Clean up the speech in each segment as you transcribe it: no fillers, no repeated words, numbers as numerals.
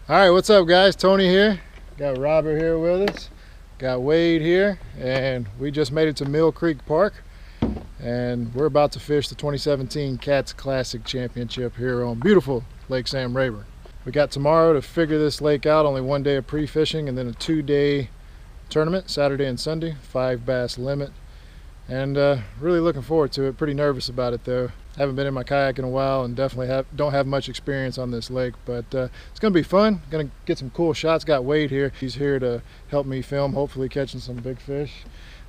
All right, what's up guys? Tony here. Got Robert here with us. Got Wade here, and we just made it to Mill Creek Park, and we're about to fish the 2017 KATS Classic Championship here on beautiful Lake Sam Rayburn. We got tomorrow to figure this lake out, only one day of pre-fishing, and then a 2-day tournament, Saturday and Sunday, 5 bass limit, and really looking forward to it. Pretty nervous about it though. Haven't been in my kayak in a while and definitely don't have much experience on this lake, but it's gonna be fun. Gonna get some cool shots. Got Wade here. He's here to help me film, hopefully catching some big fish.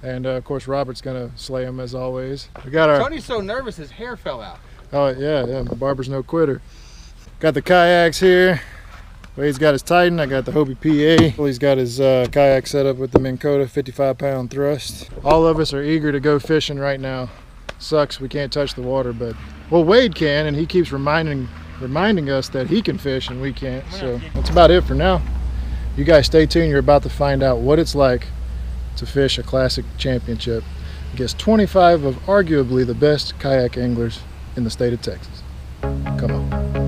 And of course Robert's gonna slay them as always. We got our Tony's so nervous his hair fell out. Oh yeah, Barber's no quitter. Got the kayaks here. Wade's got his Titan. I got the Hobie PA. He's got his kayak set up with the Minn Kota 55-pound thrust. All of us are eager to go fishing right now. Sucks we can't touch the water, but well, Wade can, and he keeps reminding us that he can fish and we can't. So that's about it for now. You guys stay tuned. You're about to find out what it's like to fish a classic championship against 25 of arguably the best kayak anglers in the state of Texas. Come on.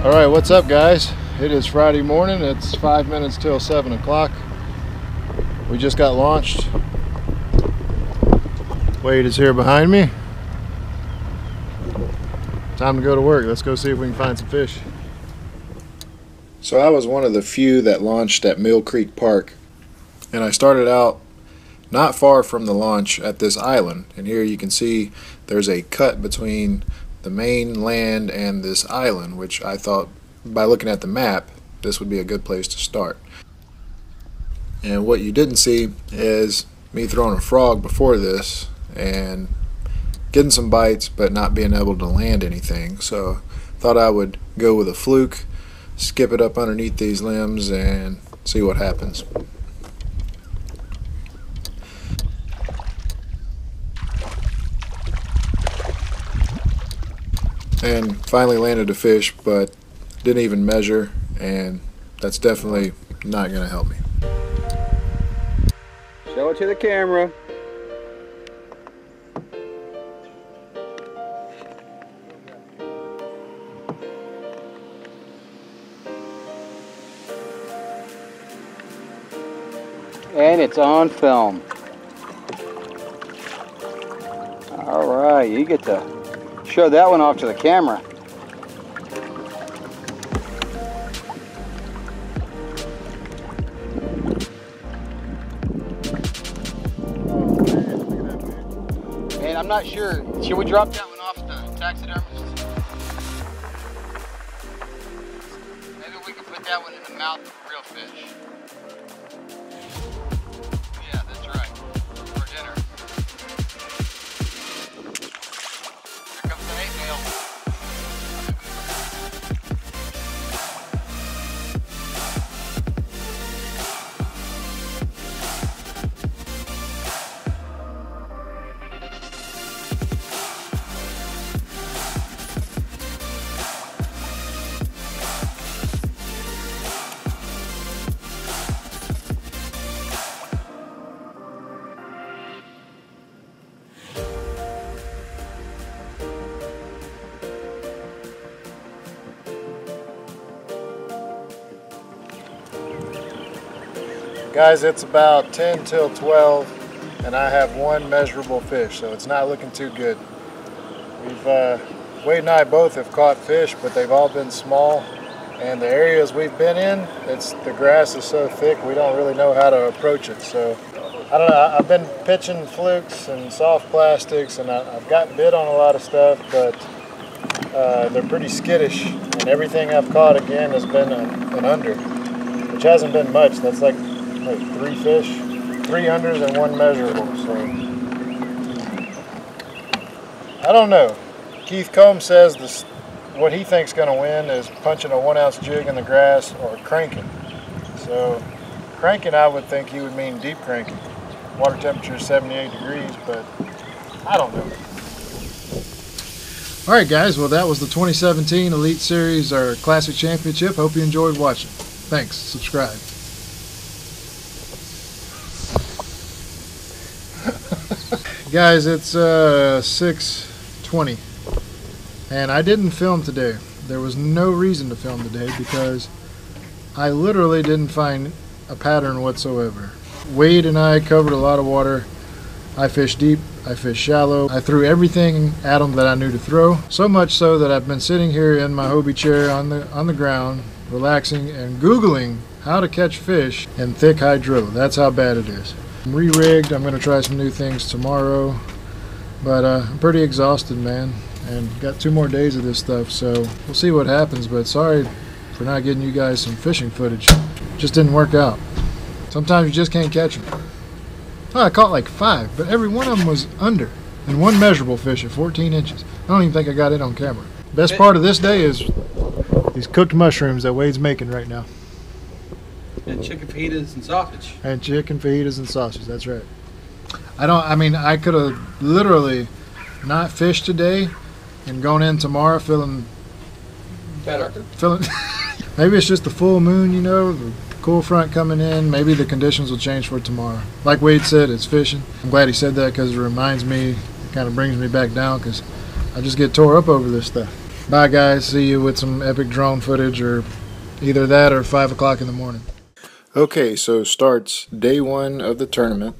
All right, what's up guys? It is Friday morning. It's 5 minutes till 7 o'clock. We just got launched. Wade is here behind me. Time to go to work. Let's go see if we can find some fish. So I was one of the few that launched at Mill Creek Park, and I started out not far from the launch at this island, and here you can see there's a cut between the main land and this island, which I thought by looking at the map this would be a good place to start. And what you didn't see is me throwing a frog before this and getting some bites but not being able to land anything. So thought I would go with a fluke, skip it up underneath these limbs and see what happens. And finally landed a fish, but didn't even measure, and that's definitely not going to help me. Show it to the camera. And it's on film. All right, you get to show that one off to the camera. And I'm not sure, should we drop that one off the taxidermist? Maybe we can put that one in the mouth of a real fish. Yeah, that's right, for dinner. Here comes the 8-mail. Guys, it's about 10 till 12 and I have one measurable fish, so it's not looking too good. Wade and I both have caught fish, but they've all been small, and the areas we've been in, the grass is so thick we don't really know how to approach it. So I don't know, I've been pitching flukes and soft plastics, and I've gotten bit on a lot of stuff, but they're pretty skittish, and everything I've caught again has been an under, which hasn't been much. That's like 3 fish, 3 unders and 1 measurable. So I don't know. Keith Combs says what he thinks going to win is punching a 1-ounce jig in the grass or cranking. So cranking, I would think he would mean deep cranking. Water temperature is 78 degrees, but I don't know. All right, guys. Well, that was the 2017 Elite Series, our Classic Championship. Hope you enjoyed watching. Thanks. Subscribe. Guys, it's 6:20, and I didn't film today. There was no reason to film today because I literally didn't find a pattern whatsoever. Wade and I covered a lot of water. I fished deep, I fished shallow. I threw everything at them that I knew to throw. So much so that I've been sitting here in my Hobie chair on the ground, relaxing and Googling how to catch fish in thick hydro. That's how bad it is. I'm re-rigged. I'm going to try some new things tomorrow. But I'm pretty exhausted, man. And got 2 more days of this stuff, so we'll see what happens. But sorry for not getting you guys some fishing footage. Just didn't work out. Sometimes you just can't catch them. Oh, I caught like 5, but every one of them was under. And one measurable fish at 14 inches. I don't even think I got it on camera. Best part of this day is these cooked mushrooms that Wade's making right now. And chicken fajitas and sausage. And chicken fajitas and sausage, that's right. I mean, I could have literally not fished today and gone in tomorrow feeling better. Maybe it's just the full moon, you know, the cool front coming in. Maybe the conditions will change for tomorrow. Like Wade said, it's fishing. I'm glad he said that because it reminds me, it kind of brings me back down because I just get tore up over this stuff. Bye, guys. See you with some epic drone footage or either that or 5 o'clock in the morning. Okay, so starts day 1 of the tournament.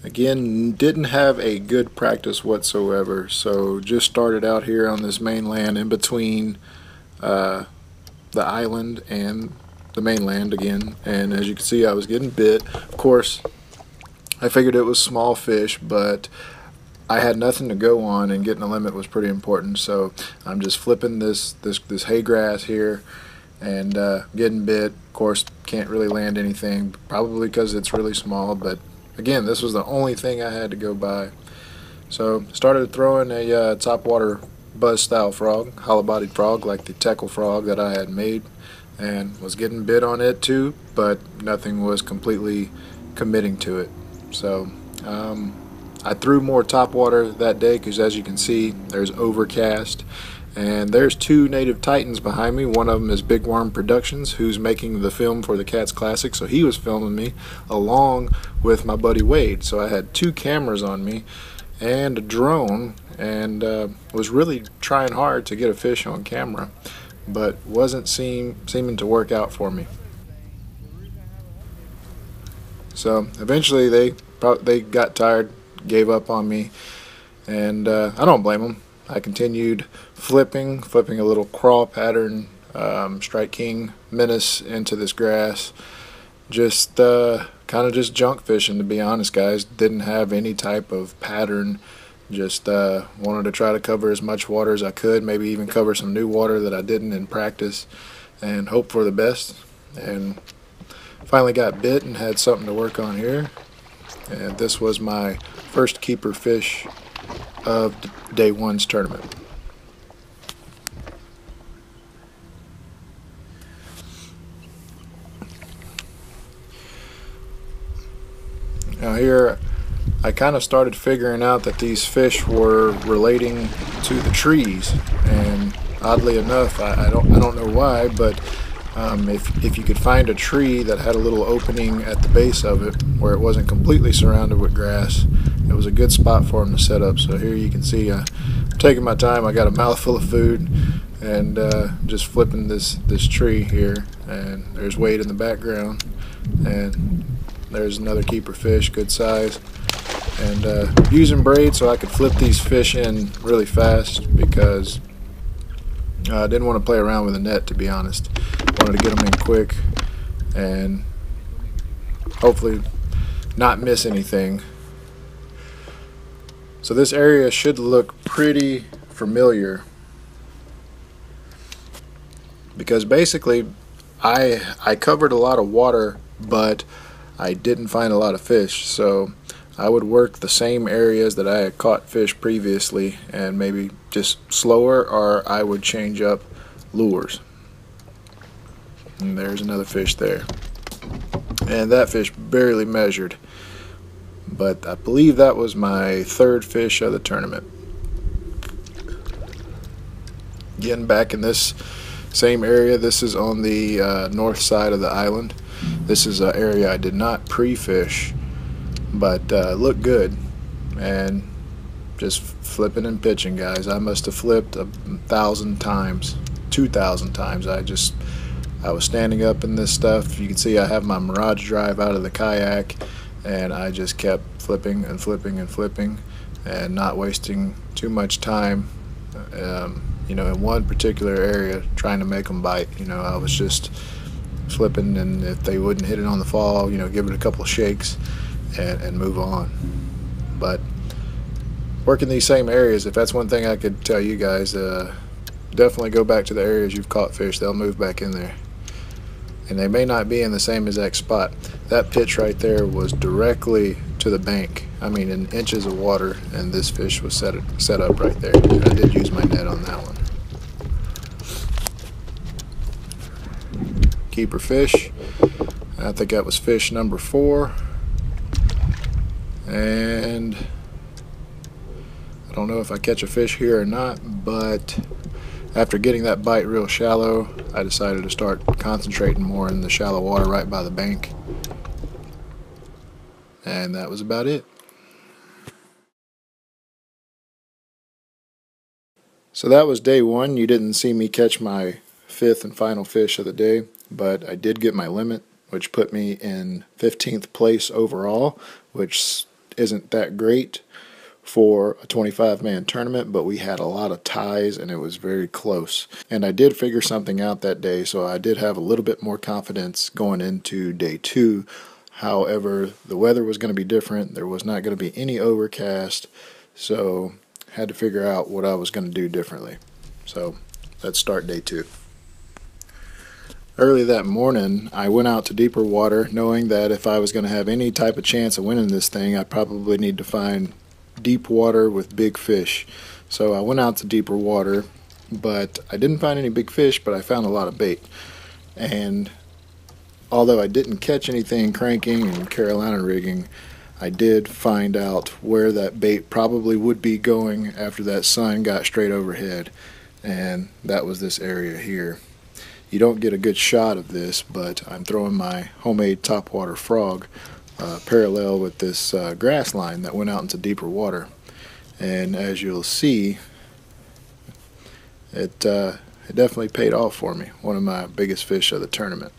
Again, didn't have a good practice whatsoever, so just started out here on this mainland in between the island and the mainland again, and as you can see I was getting bit. Of course, I figured it was small fish, but I had nothing to go on, and getting a limit was pretty important, so I'm just flipping this hay grass here and getting bit. Of course, can't really land anything, probably because it's really small, but again, this was the only thing I had to go by. So started throwing a topwater buzz style frog, hollow bodied frog like the tackle frog that I had made, and was getting bit on it too, but nothing was completely committing to it. So I threw more topwater that day because, as you can see, there's overcast. And there's 2 native titans behind me. One of them is Big Worm Productions, who's making the film for the KATS Classic, so he was filming me along with my buddy Wade. So I had 2 cameras on me and a drone, and was really trying hard to get a fish on camera, but wasn't seeming to work out for me. So eventually they got tired, gave up on me, and I don't blame them. I continued flipping a little crawl pattern, Strike King Menace into this grass. Just kind of just junk fishing, to be honest, guys. Didn't have any type of pattern. Just wanted to try to cover as much water as I could, maybe even cover some new water that I didn't in practice, and hope for the best. And finally got bit and had something to work on here. And this was my first keeper fish of day 1's tournament. Now here I kind of started figuring out that these fish were relating to the trees, and oddly enough, I don't know why, but if you could find a tree that had a little opening at the base of it where it wasn't completely surrounded with grass, it was a good spot for them to set up. So here you can see I'm taking my time. I got a mouthful of food and just flipping this tree here, and there's Wade in the background, and there's another keeper fish, good size, and using braid so I could flip these fish in really fast because I didn't want to play around with the net, to be honest. Wanted to get them in quick and hopefully not miss anything. So this area should look pretty familiar because basically I covered a lot of water, but I didn't find a lot of fish. So I would work the same areas that I had caught fish previously and maybe just slower, or I would change up lures. And there's another fish there. and that fish barely measured. But I believe that was my third fish of the tournament. Again, back in this same area. This is on the north side of the island. This is an area I did not pre-fish, but looked good. And just flipping and pitching, guys. I must have flipped 1,000 times, 2,000 times. I was standing up in this stuff. You can see I have my Mirage drive out of the kayak, and I just kept flipping and flipping and flipping and not wasting too much time you know, in one particular area trying to make them bite. You know, I was just flipping, and if they wouldn't hit it on the fall, you know, give it a couple of shakes and move on. But working these same areas, if that's one thing I could tell you guys, definitely go back to the areas you've caught fish. They'll move back in there, and they may not be in the same exact spot. That pitch right there was directly to the bank, I mean in inches of water, and this fish was set up right there. And I did use my net on that one. Keeper fish, I think that was fish number 4, and I don't know if I catch a fish here or not, but after getting that bite real shallow, I decided to start concentrating more in the shallow water right by the bank, and that was about it. So that was day 1. You didn't see me catch my 5th and final fish of the day, but I did get my limit, which put me in 15th place overall, which isn't that great for a 25-man tournament, but we had a lot of ties and it was very close. And I did figure something out that day, so I did have a little bit more confidence going into day 2. However, the weather was going to be different. There was not going to be any overcast, so I had to figure out what I was going to do differently. So let's start day 2. Early that morning, I went out to deeper water, knowing that if I was going to have any type of chance of winning this thing, I probably need to find deep water with big fish. So I went out to deeper water, but I didn't find any big fish, but I found a lot of bait. And although I didn't catch anything cranking and Carolina rigging, I did find out where that bait probably would be going after that sun got straight overhead, and that was this area here. You don't get a good shot of this, but I'm throwing my homemade topwater frog parallel with this grass line that went out into deeper water, and as you'll see, it definitely paid off for me. One of my biggest fish of the tournament.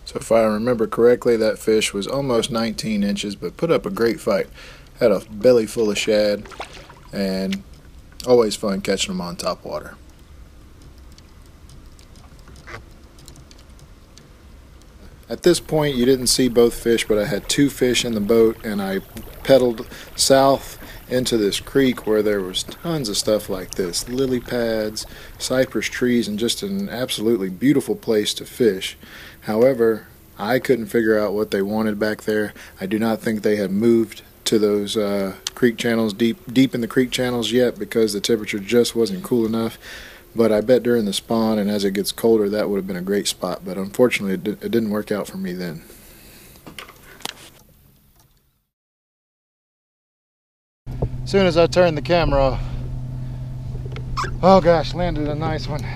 So if I remember correctly, that fish was almost 19 inches, but put up a great fight. Had a belly full of shad, and always fun catching them on top water. At this point, you didn't see both fish, but I had 2 fish in the boat, and I pedaled south into this creek where there was tons of stuff like this. Lily pads, cypress trees, and just an absolutely beautiful place to fish. However, I couldn't figure out what they wanted back there. I do not think they had moved to those creek channels, deep in the creek channels yet, because the temperature just wasn't cool enough. But I bet during the spawn and as it gets colder, that would have been a great spot. But unfortunately, it didn't work out for me then. As soon as I turned the camera off, oh gosh, landed a nice one.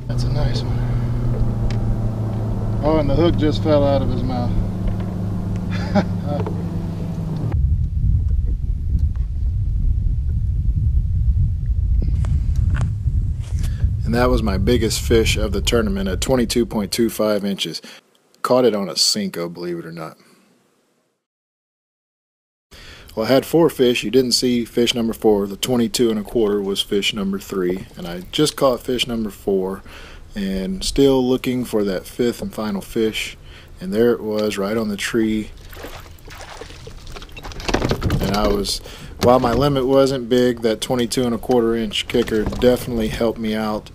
That's a nice one. Oh, and the hook just fell out of his mouth. And that was my biggest fish of the tournament at 22.25 inches. Caught it on a Cinco, believe it or not. Well, I had 4 fish. You didn't see fish number 4. The 22 1/4 was fish number 3, and I just caught fish number 4. and still looking for that fifth and final fish, and there it was right on the tree. And while my limit wasn't big, that 22 1/4 inch kicker definitely helped me out.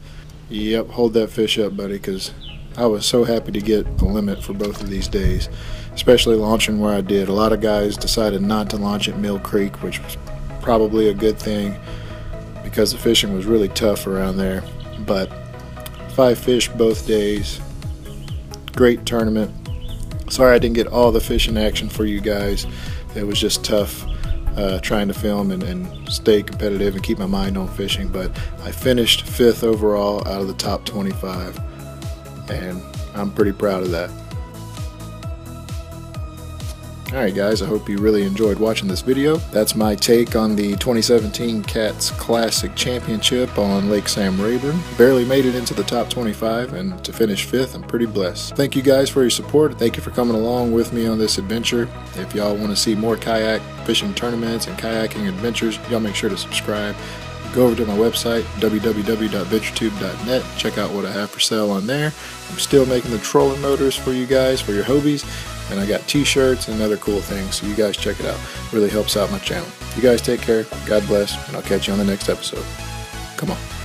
Yep, hold that fish up, buddy, because I was so happy to get the limit for both of these days, especially launching where I did. A lot of guys decided not to launch at Mill Creek, which was probably a good thing because the fishing was really tough around there. But 5 fish both days. Great tournament. Sorry I didn't get all the fishing action for you guys. It was just tough trying to film and stay competitive and keep my mind on fishing, but I finished 5th overall out of the top 25, and I'm pretty proud of that. Alright guys, I hope you really enjoyed watching this video. That's my take on the 2017 KATS Classic Championship on Lake Sam Rayburn. Barely made it into the top 25, and to finish 5th, I'm pretty blessed. Thank you guys for your support. Thank you for coming along with me on this adventure. If y'all want to see more kayak fishing tournaments and kayaking adventures, y'all make sure to subscribe. Go over to my website, www.venturetube.net. Check out what I have for sale on there. I'm still making the trolling motors for you guys, for your hobies. And I got t-shirts and other cool things, so you guys check it out. Really helps out my channel. You guys take care, God bless, and I'll catch you on the next episode. Come on.